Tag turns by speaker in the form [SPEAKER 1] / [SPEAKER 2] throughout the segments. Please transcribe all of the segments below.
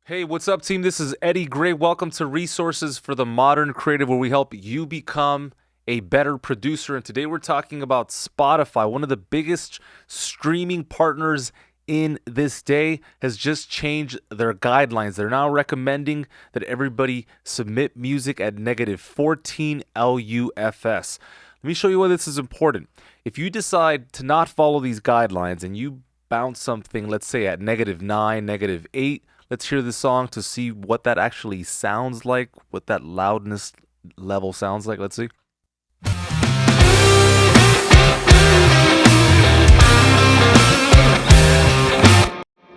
[SPEAKER 1] Hey, what's up, team? This is Eddie Gray. Welcome to Resources for the Modern Creative, where we help you become a better producer. And today we're talking about Spotify. One of the biggest streaming partners in this day has just changed their guidelines. They're now recommending that everybody submit music at -14 LUFS. Let me show you why this is important. If you decide to not follow these guidelines and you bounce something, let's say at -9, -8, let's hear the song to see what that actually sounds like, what that loudness level sounds like. Let's see.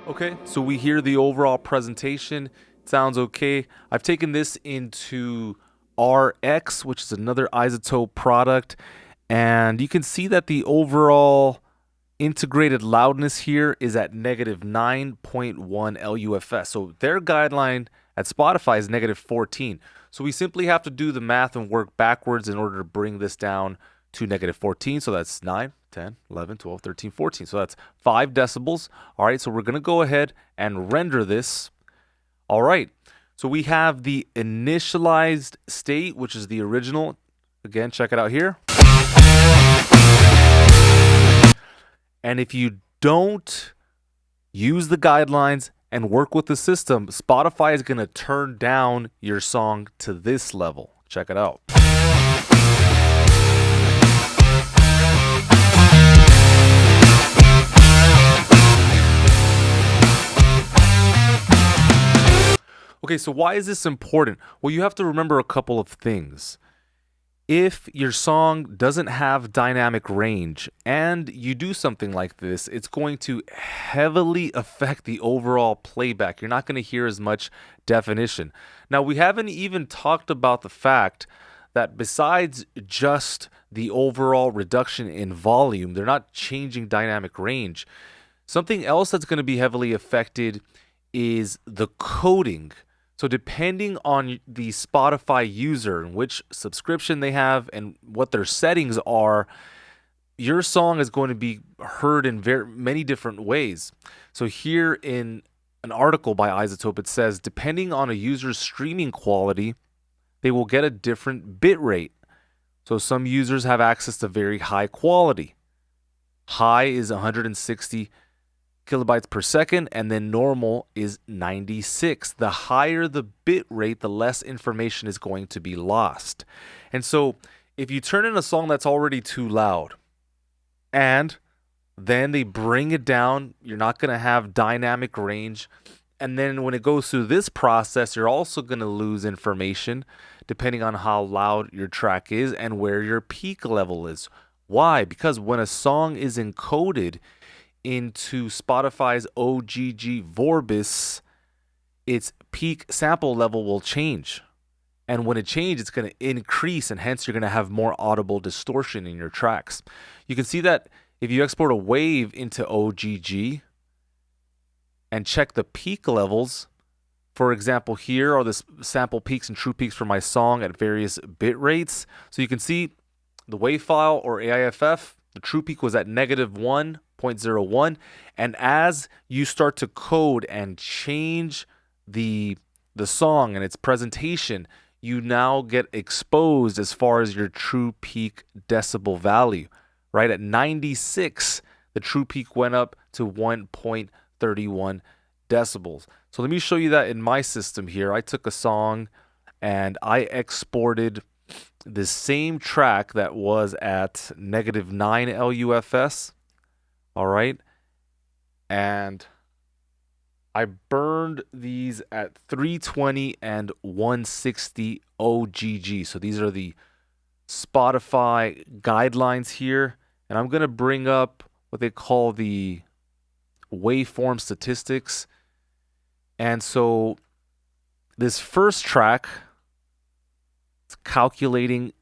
[SPEAKER 1] Okay, so we hear the overall presentation. It sounds okay. I've taken this into RX, which is another isotope product, and you can see that the overall integrated loudness here is at -9.1 LUFS. So their guideline at Spotify is -14. So we simply have to do the math and work backwards in order to bring this down to -14. So that's 9, 10, 11, 12, 13, 14. So that's 5 decibels. All right, so we're going to go ahead and render this. All right, so we have the initialized state, which is the original. Again, check it out here. And if you don't use the guidelines and work with the system, Spotify is going to turn down your song to this level. Check it out. Okay, so why is this important? Well, you have to remember a couple of things. If your song doesn't have dynamic range and you do something like this, it's going to heavily affect the overall playback. You're not going to hear as much definition. Now, we haven't even talked about the fact that besides just the overall reduction in volume, they're not changing dynamic range. Something else that's going to be heavily affected is the coding. So depending on the Spotify user and which subscription they have and what their settings are, your song is going to be heard in many different ways. So here in an article by Isotope, it says, depending on a user's streaming quality, they will get a different bit rate. So some users have access to very high quality. High is 160 kilobytes per second, and then normal is 96. The higher the bit rate, the less information is going to be lost. And so if you turn in a song that's already too loud and then they bring it down, you're not going to have dynamic range. And then when it goes through this process, you're also going to lose information depending on how loud your track is and where your peak level is. Why? Because when a song is encoded into Spotify's OGG Vorbis, its peak sample level will change. And when it changes, it's going to increase, and hence you're going to have more audible distortion in your tracks. You can see that if you export a wave into OGG and check the peak levels, for example, here are the sample peaks and true peaks for my song at various bit rates. So you can see the wave file or AIFF, the true peak was at -1.01, and as you start to code and change the song and its presentation, you now get exposed as far as your true peak decibel value. Right at 96, the true peak went up to 1.31 decibels. So let me show you that in my system here. I took a song and I exported the same track that was at -9 LUFS. All right. And I burned these at 320 and 160 OGG. So these are the Spotify guidelines here. And I'm going to bring up what they call the waveform statistics. And so this first track, it's calculating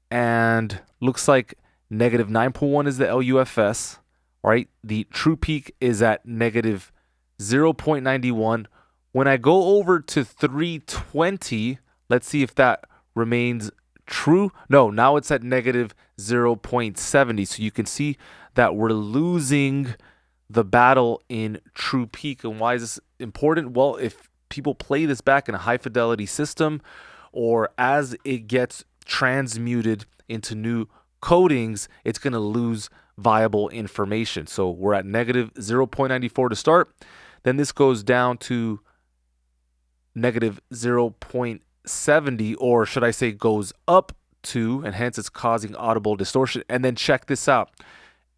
[SPEAKER 1] and looks like -9.1 is the LUFS. All right, the true peak is at -0.91. When I go over to 320, let's see if that remains true. No, now it's at -0.70. So you can see that we're losing the battle in true peak. And why is this important? Well, if people play this back in a high fidelity system, or as it gets transmuted into new codings, it's going to lose viable information. So we're at negative 0.94 to start. Then this goes down to negative 0.70, or should I say goes up to, and hence it's causing audible distortion. And then check this out.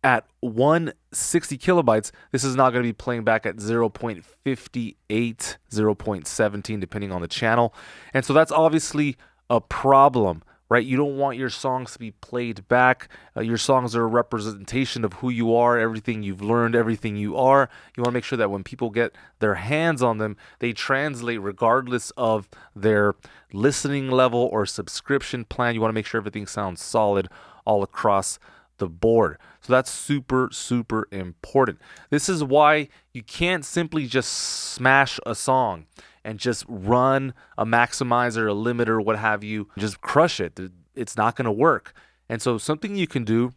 [SPEAKER 1] At 160 kilobytes, this is now going to be playing back at 0.58, 0.17, depending on the channel. And so that's obviously a problem, right? You don't want your songs to be played back. Your songs are a representation of who you are, everything you've learned, everything you are. You want to make sure that when people get their hands on them, they translate regardless of their listening level or subscription plan. You want to make sure everything sounds solid all across the board. So that's super, super important. This is why you can't simply just smash a song and just run a maximizer, a limiter, what have you, just crush it. It's not going to work. And so something you can do,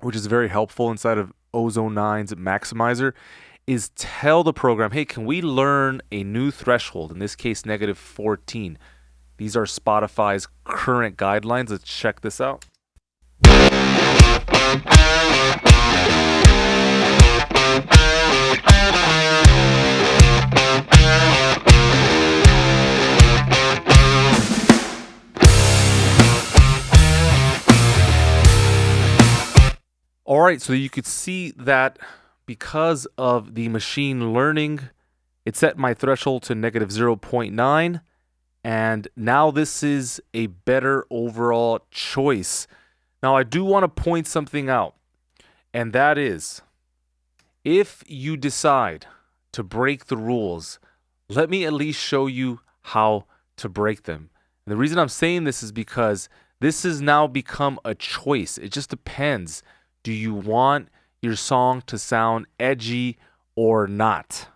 [SPEAKER 1] which is very helpful inside of Ozone 9's maximizer, is tell the program, hey, can we learn a new threshold? In this case, negative 14. These are Spotify's current guidelines. Let's check this out. All right, so you could see that because of the machine learning, it set my threshold to negative 0.9, and now this is a better overall choice. Now, I do want to point something out, and that is, if you decide to break the rules, let me at least show you how to break them. And the reason I'm saying this is because this has now become a choice. It just depends. Do you want your song to sound edgy or not?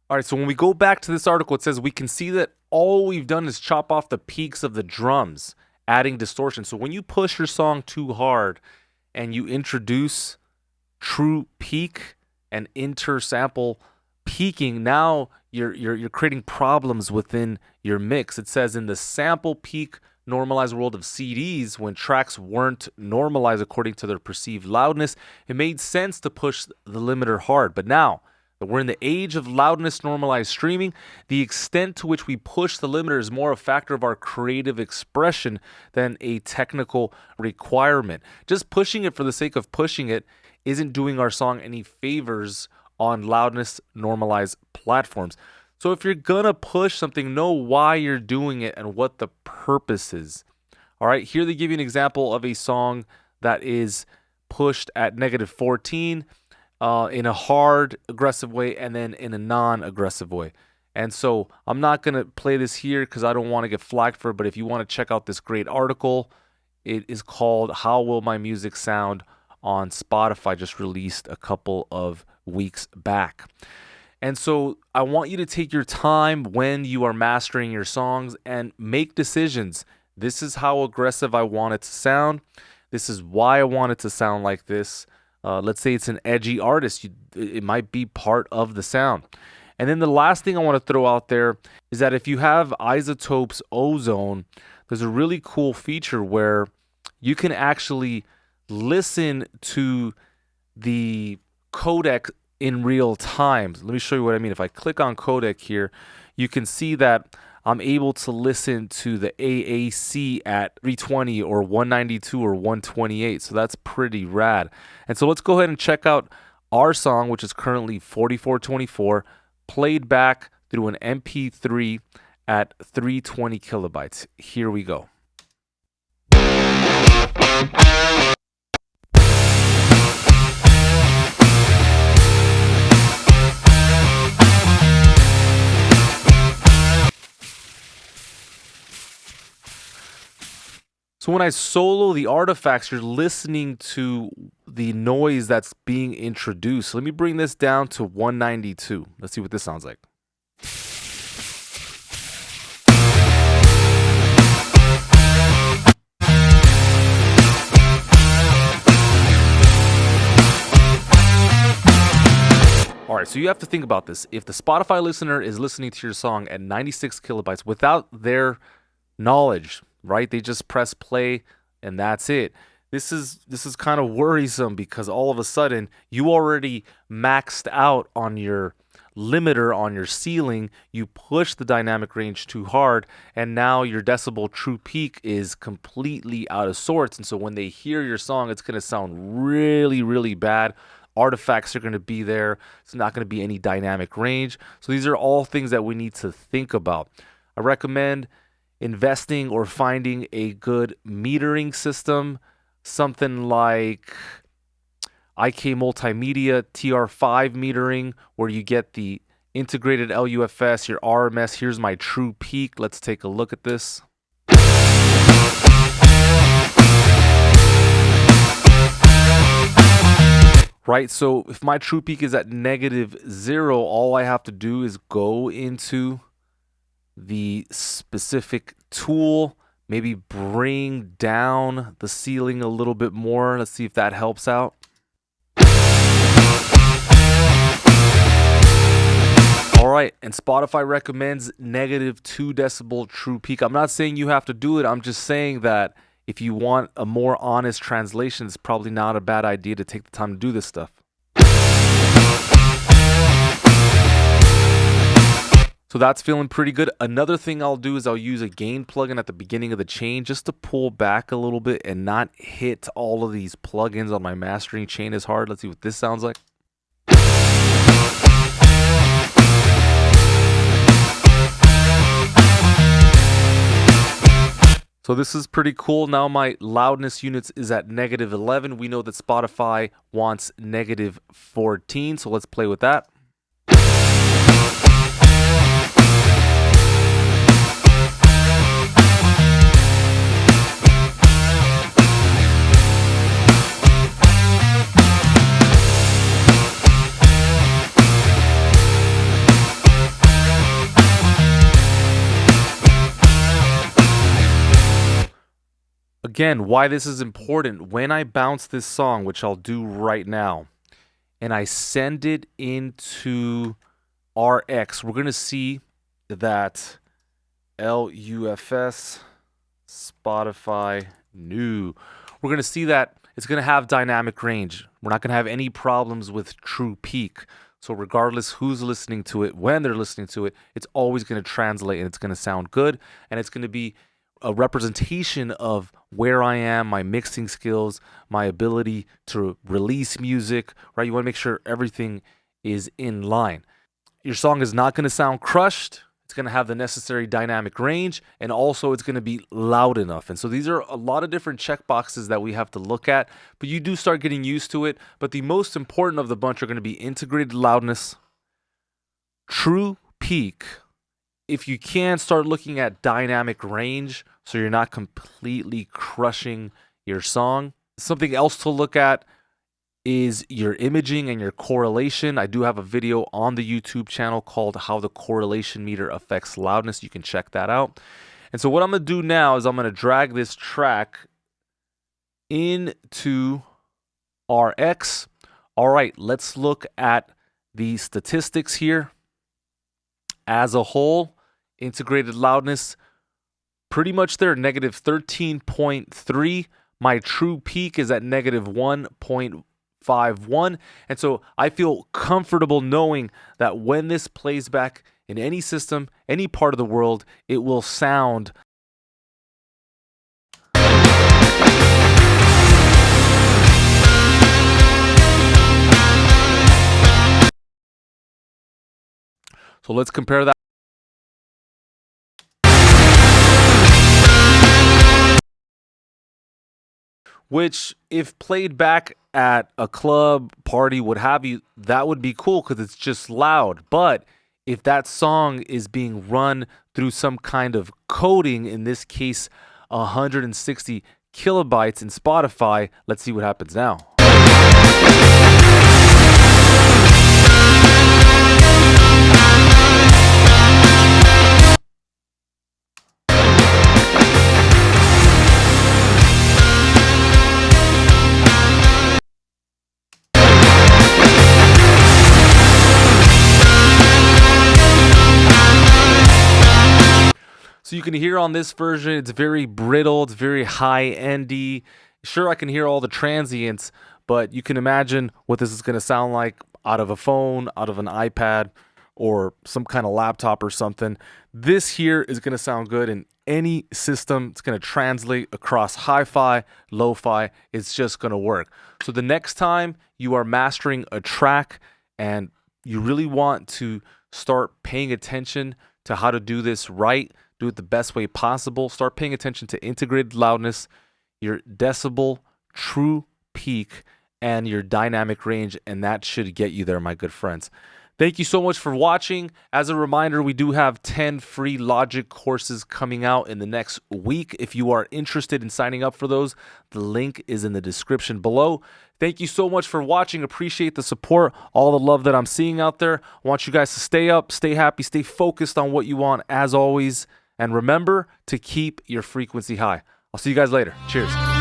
[SPEAKER 1] All right, so when we go back to this article, it says we can see that all we've done is chop off the peaks of the drums, adding distortion. So when you push your song too hard and you introduce true peak and inter-sample peaking, now you're creating problems within your mix. It says in the sample peak normalized world of CDs, when tracks weren't normalized according to their perceived loudness, it made sense to push the limiter hard. But now that we're in the age of loudness normalized streaming, the extent to which we push the limiter is more a factor of our creative expression than a technical requirement. Just pushing it for the sake of pushing it isn't doing our song any favors on loudness normalized platforms. So if you're gonna push something, know why you're doing it and what the purpose is. All right, here they give you an example of a song that is pushed at negative 14 in a hard, aggressive way, and then in a non-aggressive way. And so I'm not gonna play this here because I don't want to get flagged for it, but if you want to check out this great article, it is called How Will My Music Sound on Spotify, just released a couple of weeks back. And so I want you to take your time when you are mastering your songs and make decisions. This is how aggressive I want it to sound. This is why I want it to sound like this. Let's say it's an edgy artist. It might be part of the sound. And then the last thing I want to throw out there is that if you have iZotope's Ozone, there's a really cool feature where you can actually listen to the codec in real time. Let me show you what I mean. If I click on codec here, you can see that I'm able to listen to the AAC at 320 or 192 or 128. So that's pretty rad. And so let's go ahead and check out our song, which is currently 4424, played back through an MP3 at 320 kilobytes. Here we go. So when I solo the artifacts, you're listening to the noise that's being introduced. Let me bring this down to 192. Let's see what this sounds like. All right, so you have to think about this. If the Spotify listener is listening to your song at 96 kilobytes without their knowledge, right? They just press play and that's it. This is kind of worrisome because all of a sudden you already maxed out on your limiter on your ceiling. You push the dynamic range too hard, and now your decibel true peak is completely out of sorts. And so when they hear your song, it's going to sound really, really bad. Artifacts are going to be there. It's not going to be any dynamic range. So these are all things that we need to think about. I recommend investing or finding a good metering system, something like IK Multimedia TR5 metering, where you get the integrated LUFS, your RMS. Here's my true peak. Let's take a look at this. Right, so if my true peak is at -0, all I have to do is go into the specific tool, maybe bring down the ceiling a little bit more. Let's see if that helps out. All right, and Spotify recommends -2 decibel true peak. I'm not saying you have to do it. I'm just saying that if you want a more honest translation, it's probably not a bad idea to take the time to do this stuff. So that's feeling pretty good. Another thing I'll do is I'll use a gain plugin at the beginning of the chain just to pull back a little bit and not hit all of these plugins on my mastering chain as hard. Let's see what this sounds like. So this is pretty cool. Now my loudness units is at -11. We know that Spotify wants -14, so let's play with that. Again, why this is important, when I bounce this song, which I'll do right now, and I send it into RX, we're going to see that LUFS, Spotify, new. We're going to see that it's going to have dynamic range. We're not going to have any problems with true peak. So regardless who's listening to it, when they're listening to it, it's always going to translate and it's going to sound good. And it's going to be a representation of where I am, my mixing skills, my ability to release music, right? You want to make sure everything is in line. Your song is not going to sound crushed. It's going to have the necessary dynamic range, and also it's going to be loud enough. And so these are a lot of different check boxes that we have to look at, but you do start getting used to it. But the most important of the bunch are going to be integrated loudness, true peak. If you can, start looking at dynamic range so you're not completely crushing your song. Something else to look at is your imaging and your correlation. I do have a video on the YouTube channel called How the Correlation Meter Affects Loudness. You can check that out. And so what I'm going to do now is I'm going to drag this track into RX. All right, let's look at the statistics here. As a whole, integrated loudness, pretty much there, -13.3. My true peak is at -1.51. And so I feel comfortable knowing that when this plays back in any system, any part of the world, it will sound so let's compare that. Which, if played back at a club, party, what have you, that would be cool because it's just loud. But if that song is being run through some kind of coding, in this case, 160 kilobytes in Spotify, let's see what happens now. So you can hear on this version, it's very brittle, it's very high-endy. Sure, I can hear all the transients, but you can imagine what this is going to sound like out of a phone, out of an iPad, or some kind of laptop or something. This here is going to sound good in any system. It's going to translate across hi-fi, lo-fi. It's just going to work. So the next time you are mastering a track and you really want to start paying attention to how to do this right, do it the best way possible, start paying attention to integrated loudness, your decibel, true peak, and your dynamic range, and that should get you there, my good friends. Thank you so much for watching. As a reminder, we do have 10 free Logic courses coming out in the next week. If you are interested in signing up for those, the link is in the description below. Thank you so much for watching. Appreciate the support, all the love that I'm seeing out there. I want you guys to stay up, stay happy, stay focused on what you want as always, and remember to keep your frequency high. I'll see you guys later. Cheers.